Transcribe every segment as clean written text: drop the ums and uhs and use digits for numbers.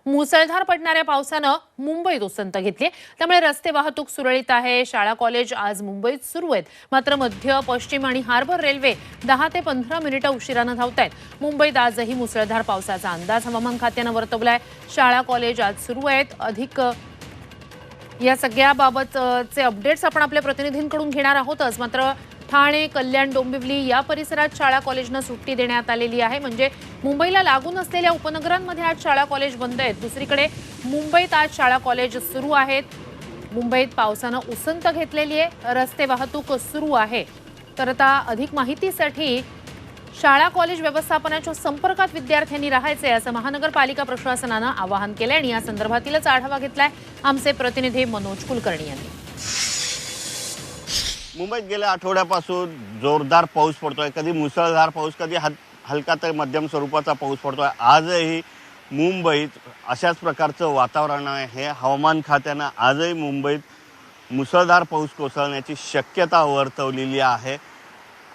मुसळधार पडणाऱ्या पावसानं मुंबईत उसंत घेतली, त्यामुळे रस्ते वाहतूक सुरळीत आहे। शाळा कॉलेज आज मुंबईत सुरू आहेत, मात्र मध्य पश्चिम आणि हार्बर रेल्वे 10 ते 15 मिनिटं उशिरानं धावतायत। मुंबईत आजही मुसळधार पावसाचा अंदाज हवामान खात्यानं वर्तवलाय। शाळा कॉलेज आज सुरू आहेत। अधिक या सगळ्याबाबतचे अपडेट्स आपण आपल्या प्रतिनिधींकडून घेणार आहोतच। मात्र ठाणे, कल्याण, डोंबिवली या परिसरात शाळा कॉलेजना सुट्टी देण्यात आलेली आहे। म्हणजे मुंबईला लागून असलेल्या उपनगरांमध्ये आज शाळा कॉलेज बंद आहेत। दुसरीकडे मुंबईत आज शाळा कॉलेज सुरू आहेत। मुंबईत पावसानं उसंत घेतलेली आहे, रस्ते वाहतूक सुरू आहे। तर आता अधिक माहितीसाठी शाळा कॉलेज व्यवस्थापनाच्या संपर्कात विद्यार्थ्यांनी राहायचे असं महानगरपालिका प्रशासनानं आवाहन केलंय आणि या संदर्भातीलच आढावा घेतलाय आमचे प्रतिनिधी मनोज कुलकर्णी यांनी। मुंबईत गेल्या आठवड्यापासून जोरदार पाऊस पडतोय, कधी मुसळधार पाऊस, कधी हलका ते मध्यम स्वरूपाचा पाऊस पडतोय। आजही मुंबईत अशाच प्रकारचं वातावरण आहे। हवामान खात्यानं आजही मुंबईत मुसळधार पाऊस कोसळण्याची शक्यता वर्तवलेली आहे।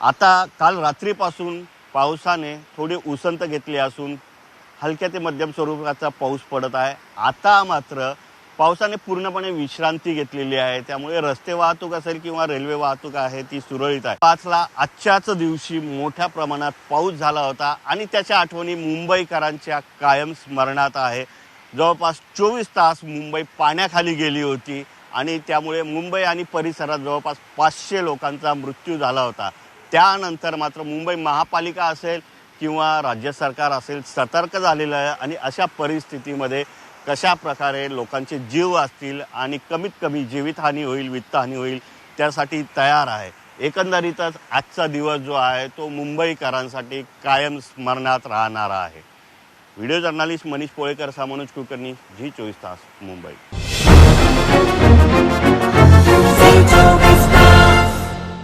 आता काल रात्रीपासून पावसाने थोडी उसंत घेतली असून हलक्या ते मध्यम स्वरूपाचा पाऊस पडत आहे। आता मात्र पावसाने पूर्णपणे विश्रांती घेतलेली आहे, त्यामुळे रस्ते वाहतूक असेल किंवा रेल्वे वाहतूक आहे ती सुरळीत आहे। 5ला आजच्याच दिवशी मोठ्या प्रमाणात पाऊस झाला होता आणि त्याच्या आठवणी मुंबईकरांच्या कायम स्मरणात आहे। जवळपास 24 तास मुंबई पाण्याखाली गेली होती आणि त्यामुळे मुंबई आणि परिसरात जवळपास 500 लोकांचा मृत्यू झाला होता। त्यानंतर मात्र मुंबई महापालिका असेल किंवा राज्य सरकार असेल सतर्क झालेलं आहे आणि अशा परिस्थितीमध्ये कशा प्रकारे लोकांचे जीव वाचतील आणि कमीत कमी जीवितहानी होईल, वित्तहानी होईल त्यासाठी तयार आहे। एकंदरीतच आजचा दिवस जो आहे तो मुंबईकरांसाठी कायम स्मरणात राहणारा आहे। व्हिडिओ जर्नलिस्ट मनीष पोळेकर, मनोज कुलकर्णी, झी 24 तास, मुंबई।